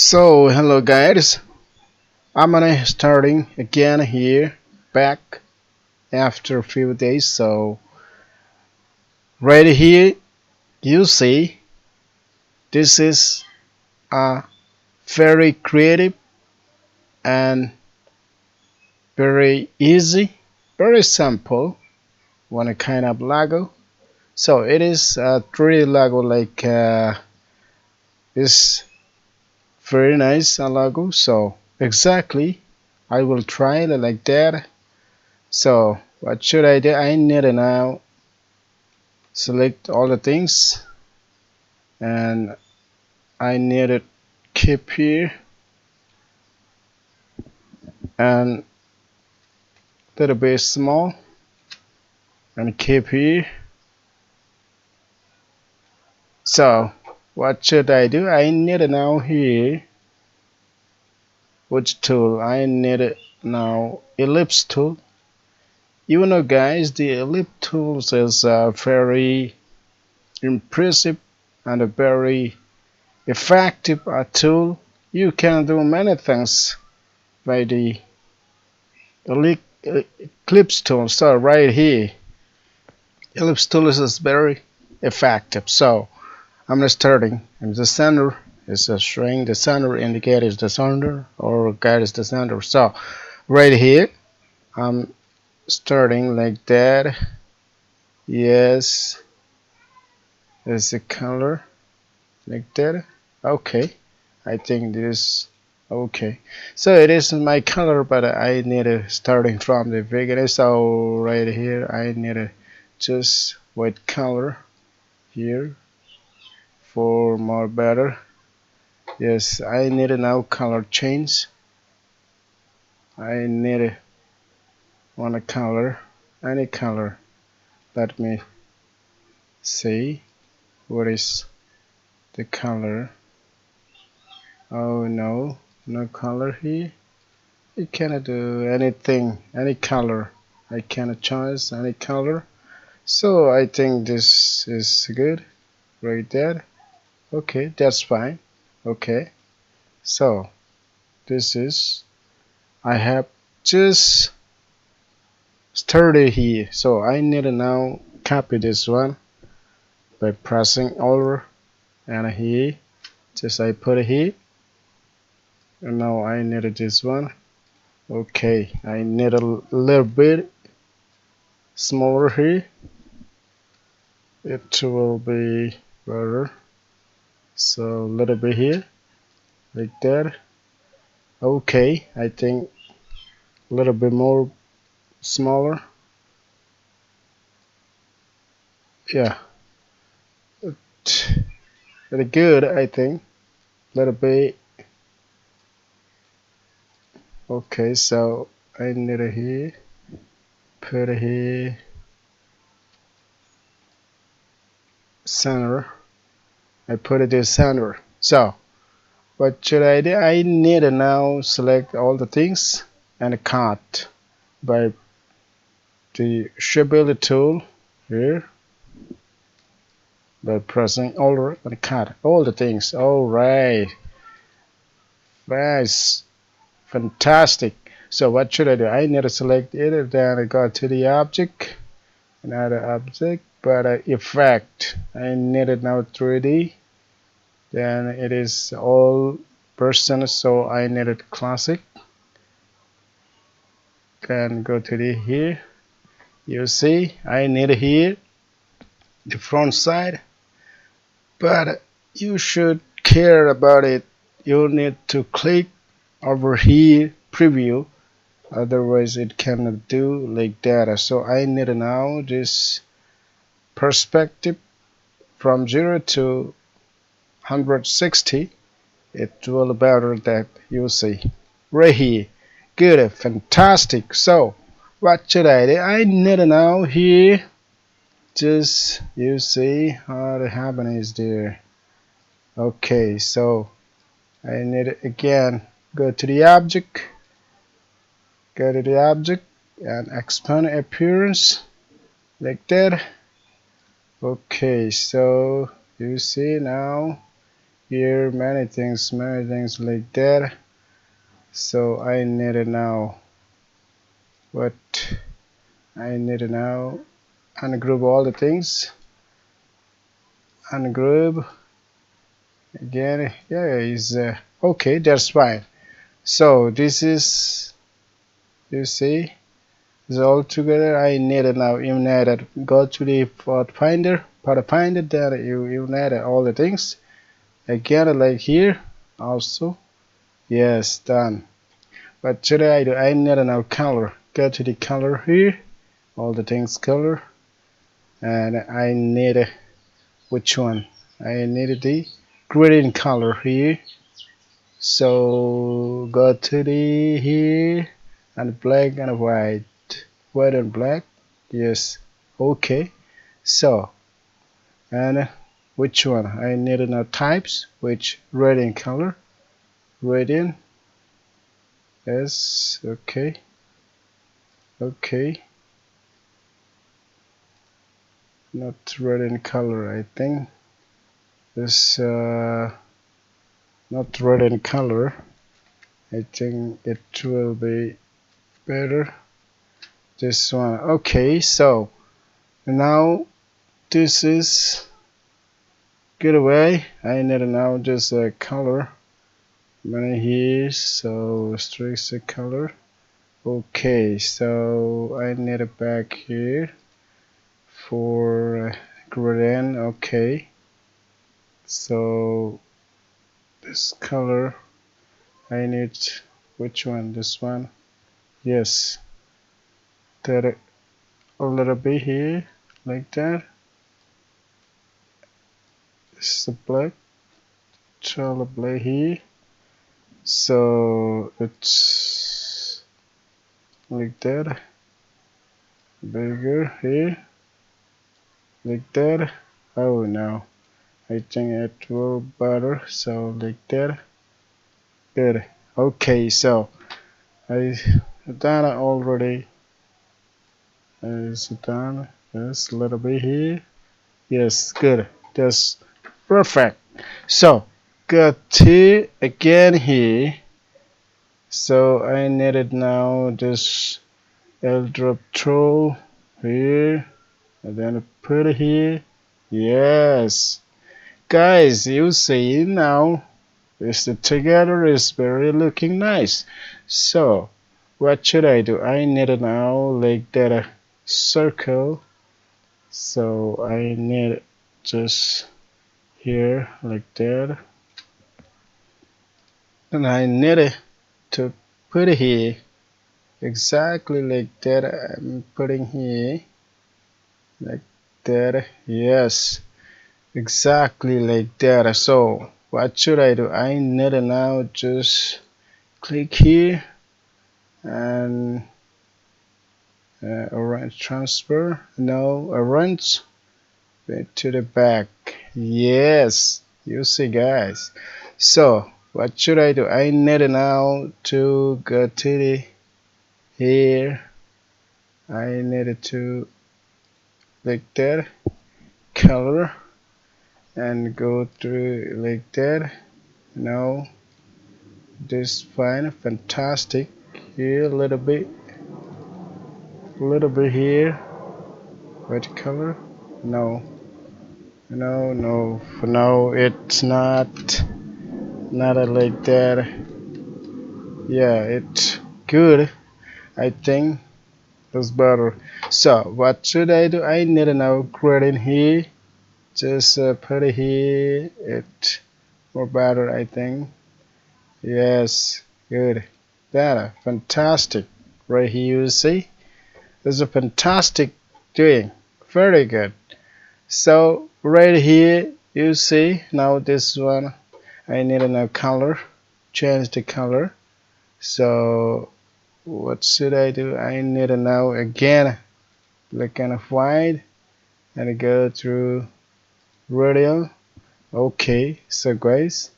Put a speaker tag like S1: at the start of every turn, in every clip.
S1: So hello guys, I'm gonna starting again here back after a few days. So right here you see this is a very creative and very easy, very simple one kind of logo. So it is a 3D logo like this very nice logo. So exactly I will try it like that. So what should I do? I need to now select all the things and I need to keep here and little bit small and keep here. So what should I do? I need now here which tool? I need now ellipse tool. You know guys, the ellipse tools is very impressive and a very effective tool. You can do many things by the ellipse tool. So right here ellipse tool is very effective. So I'm starting and the center is showing the center indicator is the center or guide is the center. So right here I'm starting like that. Yes, there's a color like that. Okay, I think this okay. So it is my color, but I need to starting from the beginning. So right here I need to just white color here for more better. Yes, I need a now color change. I need a want a color, any color. Let me see what is the color. Oh no, no color here. You cannot do anything, any color. I cannot choose any color. So I think this is good right there. Okay, that's fine. Okay, so this is I have just started here. So I need to now copy this one by pressing over and here. Just I put it here. And now I need this one. Okay, I need a little bit smaller here. It will be better. So a little bit here, like that. Okay, I think a little bit more smaller. Yeah, very good. I think little bit. Okay, so I need it here. Put it here. Center. I put it in center. So what should I do? I need to now select all the things and cut by the shapeability tool here by pressing Alt and cut all the things. All right, nice, fantastic. So what should I do? I need to select it, then I go to the object, another object, but effect. I need it now 3D. Then it is all person, so I need it classic. Then go to the here. You see, I need here the front side, but you should care about it. You need to click over here preview, otherwise it cannot do like that. So I need now this perspective from 0 to 160. It will better that you see right here. Good, fantastic. So what should I do? I need now here just you see how the happening is there. Okay, so I need again go to the object, go to the object and expand appearance like that. Okay, so you see now here, many things like that. So I need to now what I need to now ungroup all the things, ungroup again. Yeah, is okay, that's fine. So this is, you see, is all together. I need to now unite it. Go to the path finder, then you unite all the things again, like here also. Yes, done. But today I do, I need to now color. Go to the color here, all the things color, and I need which one? I need the green color here. So go to the here and black and white, white and black. Yes, okay. So and which one? I need to know types. Which red in color? Red in. Yes. Okay. Okay. Not red in color. I think this not red in color. I think it will be better. This one. Okay. So now this is good away. I need to now just color many here. So restrict the color. Okay, so I need it back here for gradient. Okay, so this color I need, which one? This one? Yes, that a little bit here like that. This is the black, try black here. So it's like that, bigger here, like that. Oh no, I think it will better. So like that. Good. Okay, so I done already. Is done. Yes, a little bit here. Yes, good. That's perfect. So got to again here. So I needed now this L drop throw here, and then put it here. Yes, guys, you see now. This together is very looking nice. So what should I do? I need now like that circle. So I need just here like that, and I need to put it here exactly like that. I'm putting here like that. Yes, exactly like that. So what should I do? I need now just click here and arrange transfer. No, arrange to the back. Yes, you see, guys. So what should I do? I need now to go to the here. I need to like that color and go through like that. No, this fine, fantastic. Here a little bit here. What color? No, no. For now, it's not like that. Yeah, it's good. I think that's better. So what should I do? I need to now create in here. Just put it here. It more better, I think. Yes, good. Better, fantastic. Right here, you see, this is a fantastic doing. Very good. So right here, you see now this one. I need a color. Change the color. So what should I do? I need to now again look kind of white and go through radial. Okay, so guys,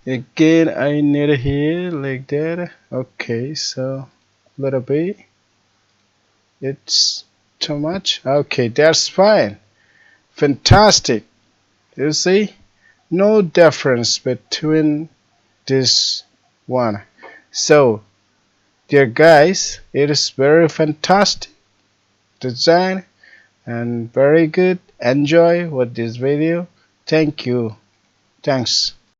S1: again I need here like that. Okay, so little bit. It's too much. Okay, that's fine. Fantastic. You see? no difference between this one. So dear guys, it is very fantastic design and very good. Enjoy with this video. Thank you. Thanks.